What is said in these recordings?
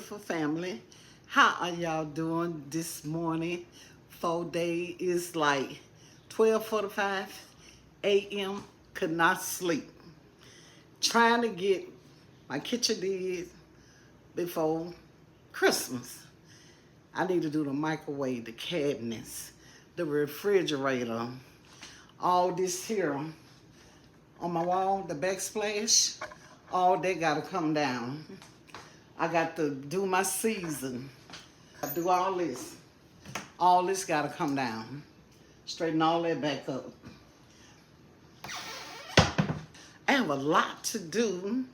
beautiful family. How are y'all doing this morning? 4 day is like 12:45 a.m. Could not sleep. Trying to get my kitchen did before Christmas. I need to do the microwave, the cabinets, the refrigerator, all this here on my wall, the backsplash, all that gotta come down. I got to do my season. I do all this. All this gotta come down. Straighten all that back up. I have a lot to do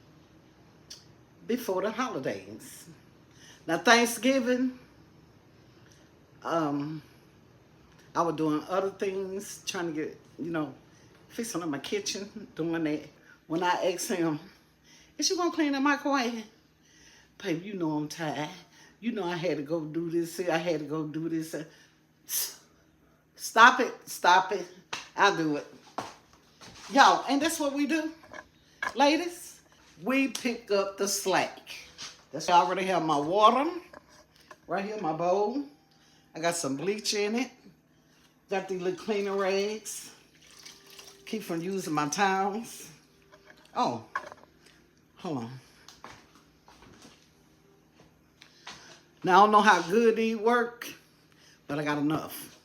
before the holidays. Now Thanksgiving, I was doing other things, trying to get, fixing up my kitchen, doing that. When I asked him, is you gonna clean the microwave? Babe, you know I'm tired. You know I had to go do this. I had to go do this. Stop it. I'll do it. Y'all, and that's what we do. Ladies, we pick up the slack. That's why I already have my water. Right here, my bowl. I got some bleach in it. Got these little cleaning rags. Keep from using my towels. Oh, hold on. Now, I don't know how good these work, but I got enough.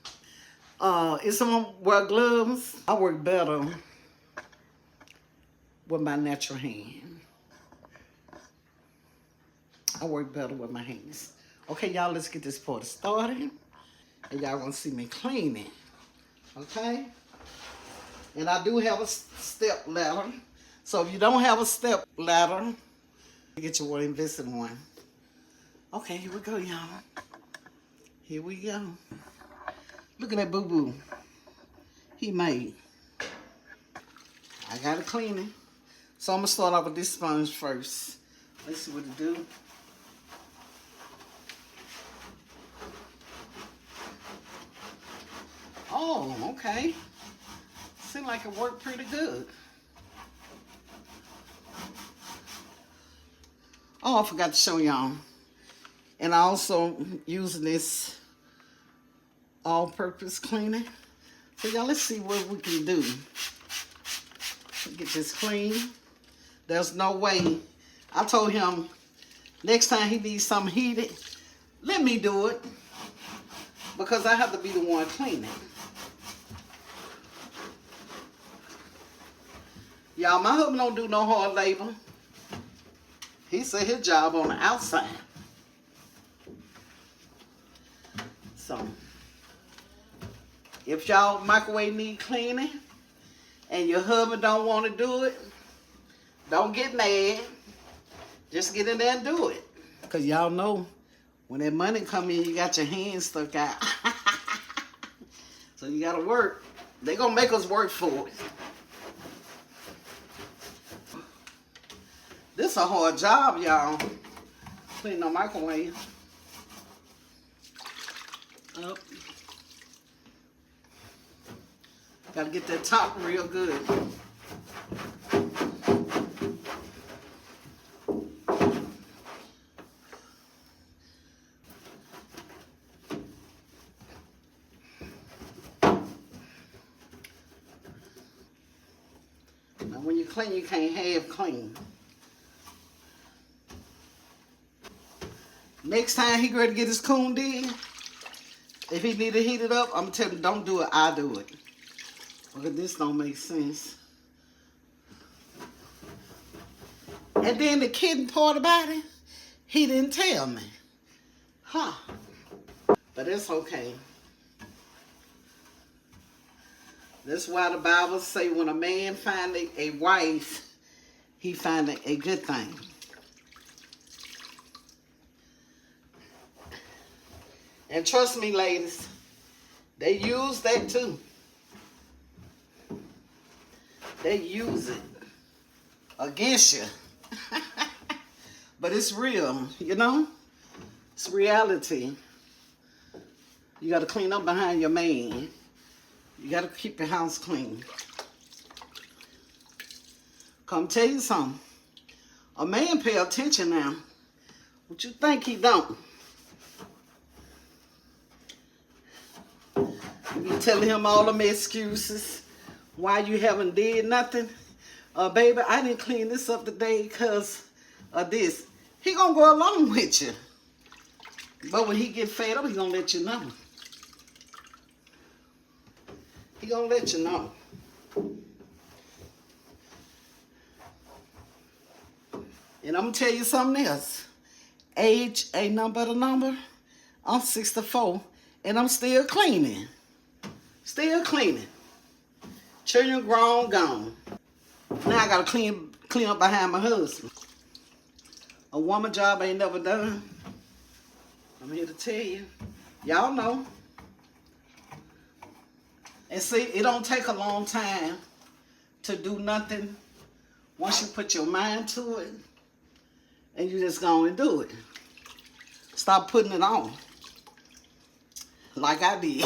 If someone wear gloves, I work better with my natural hand. I work better with my hands. Okay, y'all, let's get this party started. And y'all gonna see me cleaning, okay? And I do have a step ladder. So if you don't have a step ladder, get your one, invest in one. Okay, here we go, y'all. Here we go. Look at that boo-boo. He made. I gotta clean it. So I'm gonna start off with this sponge first. Let's see what it do. Oh, okay. Seems like it worked pretty good. Oh, I forgot to show y'all. And I also using this all-purpose cleaner. So y'all, let's see what we can do. Get this clean. There's no way. I told him next time he needs something heated, let me do it. Because I have to be the one cleaning. Y'all, my husband don't do no hard labor. He said his job on the outside. So, if y'all microwave need cleaning and your husband don't want to do it, don't get mad. Just get in there and do it. Because y'all know, when that money come in, you got your hands stuck out. So you got to work. They going to make us work for it. This a hard job, y'all. Cleaning the microwave. Up. Gotta get that top real good. Now when you clean, you can't half clean. Next time he ready to get his coon in, if he need to heat it up, I'm gonna tell him don't do it, I do it. Because this don't make sense. And then the kidding part about it, he didn't tell me. Huh. But it's okay. That's why the Bible say when a man find a wife, he find a good thing. And trust me, ladies, they use that too. They use it against you. But it's real, you know? It's reality. You got to clean up behind your man. You got to keep your house clean. Come tell you something. A man pay attention now. What you think he don't? You be telling him all them excuses why you haven't did nothing. Baby, I didn't clean this up today because of this. He gonna go along with you. But when he get fed up, he gonna let you know. He gonna let you know. And I'm gonna tell you something else. Age ain't nothing but a number. I'm 64 and I'm still cleaning. Still cleaning. Children grown, gone. Now I gotta clean up behind my husband. A woman job ain't never done. I'm here to tell you. Y'all know. And see, it don't take a long time to do nothing once you put your mind to it and you just go and do it. Stop putting it on like I did.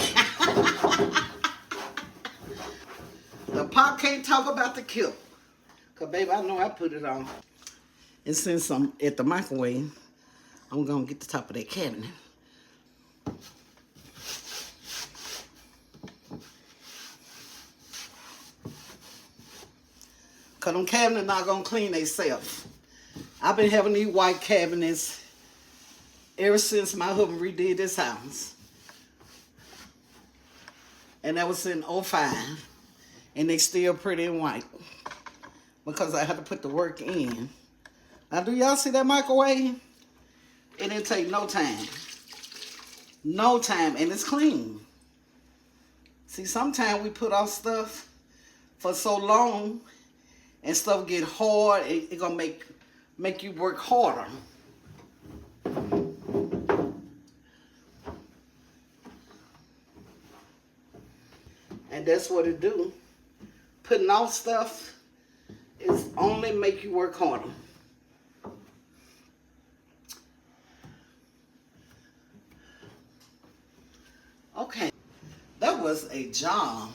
The pot can't talk about the kettle. Because, baby, I know I put it on. And since I'm at the microwave, I'm going to get the top of that cabinet. Because them cabinets not going to clean themselves. I've been having these white cabinets ever since my husband redid this house. And that was in '05. And they still pretty and white. Because I had to put the work in. Now, do y'all see that microwave? It didn't take no time. No time. And it's clean. See, sometimes we put off stuff for so long and stuff get hard, it's gonna make you work harder. And that's what it do. Putting off stuff is only make you work harder. Okay, that was a job.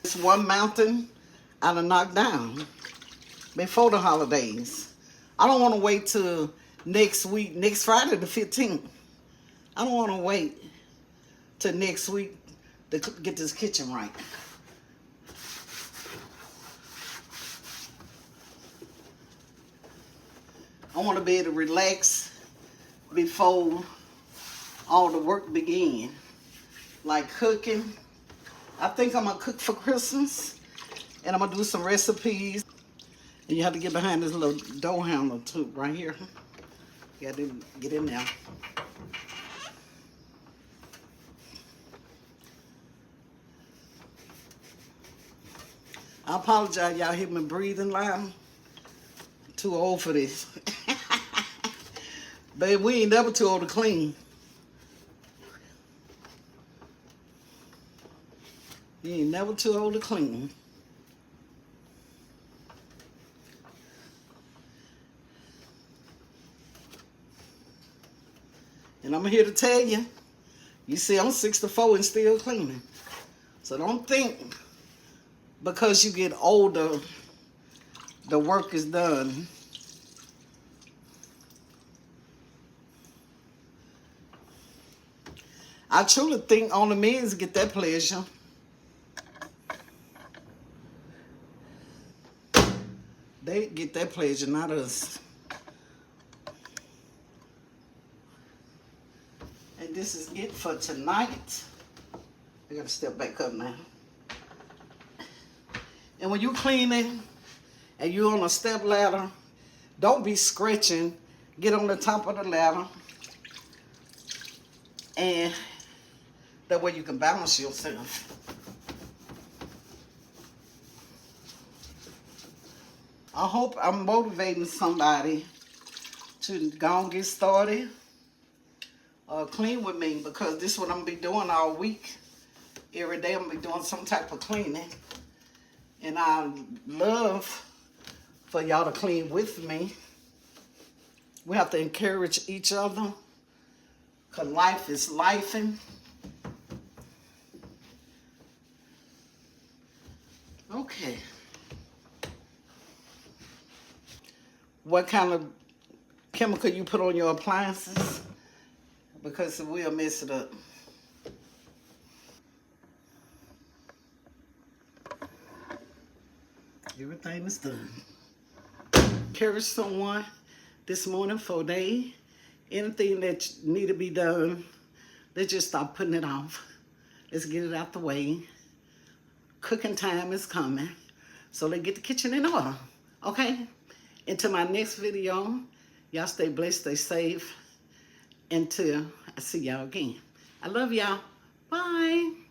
It's one mountain I done knocked down before the holidays. I don't want to wait till next week, next Friday the 15th. I don't want to wait till next week to get this kitchen right. I want to be able to relax before all the work begin. Like cooking. I think I'm going to cook for Christmas. And I'm going to do some recipes. And you have to get behind this little door handle too, right here. You got to get in there. I apologize, y'all hear me breathing loud. Too old for this. Babe, we ain't never too old to clean. You ain't never too old to clean. And I'm here to tell you, you see, I'm 64 and still cleaning. So don't think because you get older, the work is done. I truly think only men get that pleasure. They get that pleasure, not us. And this is it for tonight. I gotta step back up now. And when you cleaning and you're on a step ladder, don't be scratching. Get on the top of the ladder. And that way you can balance yourself. I hope I'm motivating somebody to go and get started. Clean with me, because this is what I'm going to be doing all week. Every day I'm going to be doing some type of cleaning. And I love for y'all to clean with me. We have to encourage each other, because life is lifing. Okay. What kind of chemical you put on your appliances? Because we'll mess it up. Everything is done. Encourage someone this morning for day. Anything that need to be done, let's just stop putting it off. Let's get it out the way. Cooking time is coming. So let's get the kitchen in order. Okay? Until my next video, y'all stay blessed, stay safe. Until I see y'all again. I love y'all. Bye.